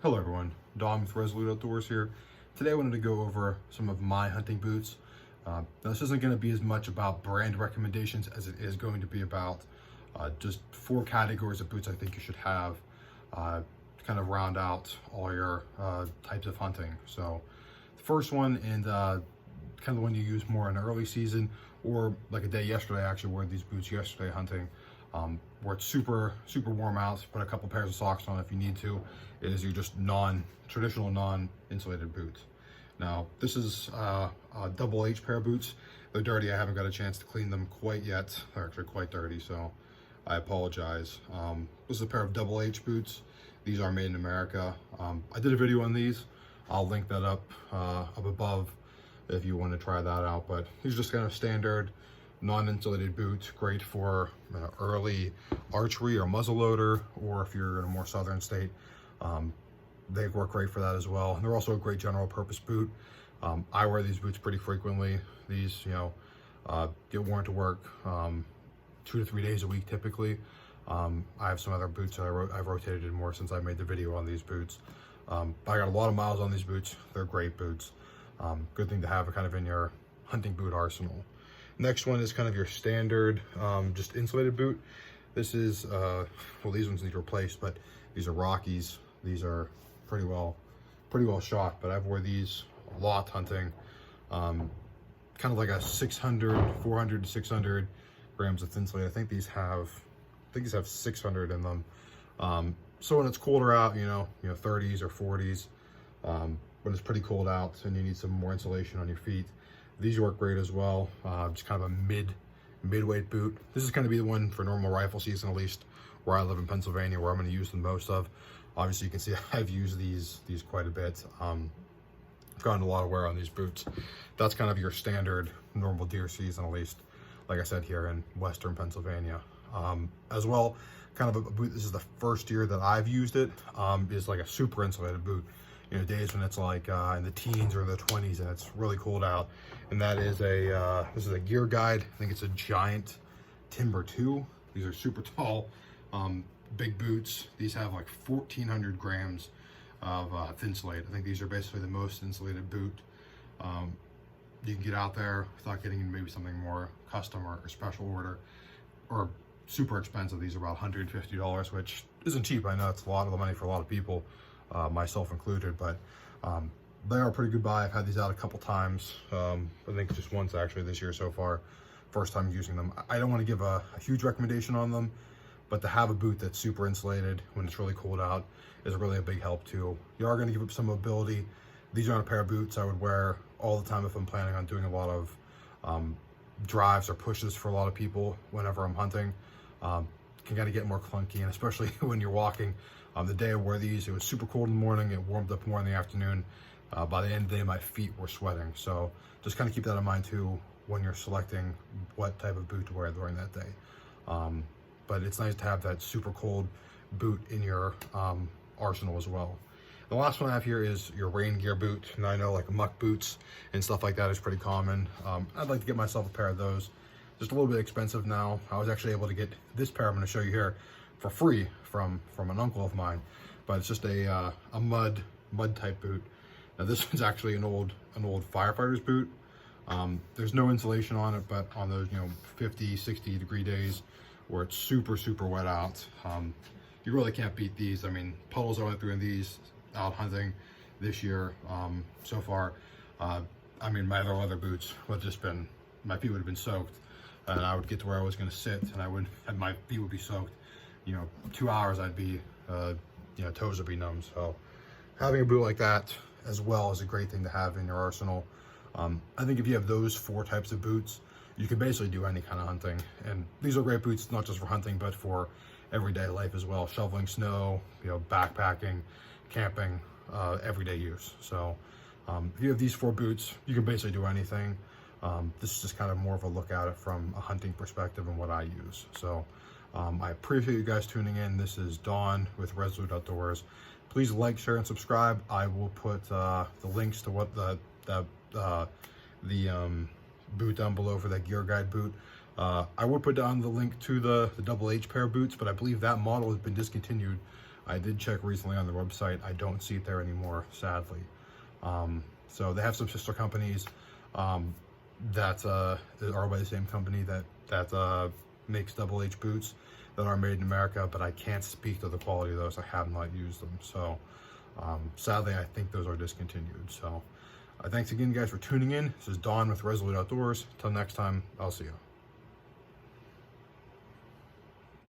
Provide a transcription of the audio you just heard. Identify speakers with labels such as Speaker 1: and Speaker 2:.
Speaker 1: Hello everyone, Dom with Resolute Outdoors here. Today I wanted to go over some of my hunting boots. Now this isn't going to be as much about brand recommendations as it is going to be about just 4 categories of boots I think you should have to kind of round out all your types of hunting. So the first one, and kind of the one you use more in early season, or like a day yesterday. I actually wore these boots yesterday hunting, where it's super warm out. Put a couple pairs of socks on if you need to. Is your just traditional non-insulated boots. Now this is a double H pair of boots. They're dirty. I haven't got a chance to clean them quite yet. They're actually quite dirty, so I apologize. This is a pair of double H boots. These are made in America. I did a video on these. I'll link that up above if you want to try that out. But these are just kind of standard non-insulated boots, great for early archery or muzzleloader, or if you're in a more southern state, they work great for that as well. And they're also a great general purpose boot. I wear these boots pretty frequently. These, get worn to work 2 to 3 days a week typically. I have some other boots that I've rotated in more since I made the video on these boots. I got a lot of miles on these boots. They're great boots. Good thing to have kind of in your hunting boot arsenal. Next one is kind of your standard just insulated boot. This is well, these ones need replaced, but these are Rockies. These are pretty well shot, but I've wore these a lot hunting. Kind of like a 400 to 600 grams of insulated. I think these have 600 in them. So when it's colder out, 30s or 40s, when it's pretty cold out and you need some more insulation on your feet, these work great as well. Just kind of a mid-weight boot. This is going to be the one for normal rifle season, at least where I live in Pennsylvania, where I'm going to use the most of. Obviously, you can see I've used these quite a bit. I've gotten a lot of wear on these boots. That's kind of your standard normal deer season, at least, like I said, here in Western Pennsylvania. As well, kind of a boot, this is the first year that I've used it, is like a super insulated boot. Days when it's like in the teens or the 20s and it's really cold out. And that is this is a Gear Guide. I think it's a Giant Timber 2. These are super tall, big boots. These have like 1,400 grams of Insulated. I think these are basically the most insulated boot you can get out there without getting maybe something more custom or special order or super expensive. These are about $150, which isn't cheap. I know it's a lot of the money for a lot of people, myself included, but they are a pretty good buy. I've had these out a couple times. I think just once actually this year so far. First time using them. I don't want to give a huge recommendation on them, but to have a boot that's super insulated when it's really cold out is really a big help too. You are going to give up some mobility. These aren't a pair of boots I would wear all the time if I'm planning on doing a lot of drives or pushes for a lot of people whenever I'm hunting. Can kind of get more clunky, and especially when you're walking. The day I wore these, it was super cold in the morning. It warmed up more in the afternoon. By the end of the day, my feet were sweating. So just kind of keep that in mind too when you're selecting what type of boot to wear during that day. But it's nice to have that super cold boot in your arsenal as well. The last one I have here is your rain gear boot. And I know like muck boots and stuff like that is pretty common. I'd like to get myself a pair of those. Just a little bit expensive now. I was actually able to get this pair I'm going to show you here for free from an uncle of mine, but it's just a mud type boot. Now this one's actually an old firefighter's boot. There's no insulation on it, but on those 50, 60 degree days where it's super wet out, you really can't beat these. I mean, puddles I went through in these out hunting this year so far. I mean, my other boots would just been, my feet would have been soaked, and I would get to where I was going to sit, and my feet would be soaked. 2 hours I'd be, toes would be numb. So having a boot like that as well is a great thing to have in your arsenal. I think if you have those 4 types of boots, you can basically do any kind of hunting. And these are great boots, not just for hunting, but for everyday life as well. Shoveling snow, backpacking, camping, everyday use. So if you have these 4 boots, you can basically do anything. This is just kind of more of a look at it from a hunting perspective and what I use. So I appreciate you guys tuning in. This is Dawn with Resolute Outdoors. Please like, share, and subscribe. I will put the links to what the boot down below for that Gear Guide boot. I would put down the link to the double H pair of boots, but I believe that model has been discontinued I did check recently on their website. I don't see it there anymore, sadly. So they have some sister companies that are by the same company that makes Double H boots that are made in America, but I can't speak to the quality of those. I have not used them. So sadly, I think those are discontinued. So thanks again, guys, for tuning in. This is Don with Resolute Outdoors. Till next time, I'll see you.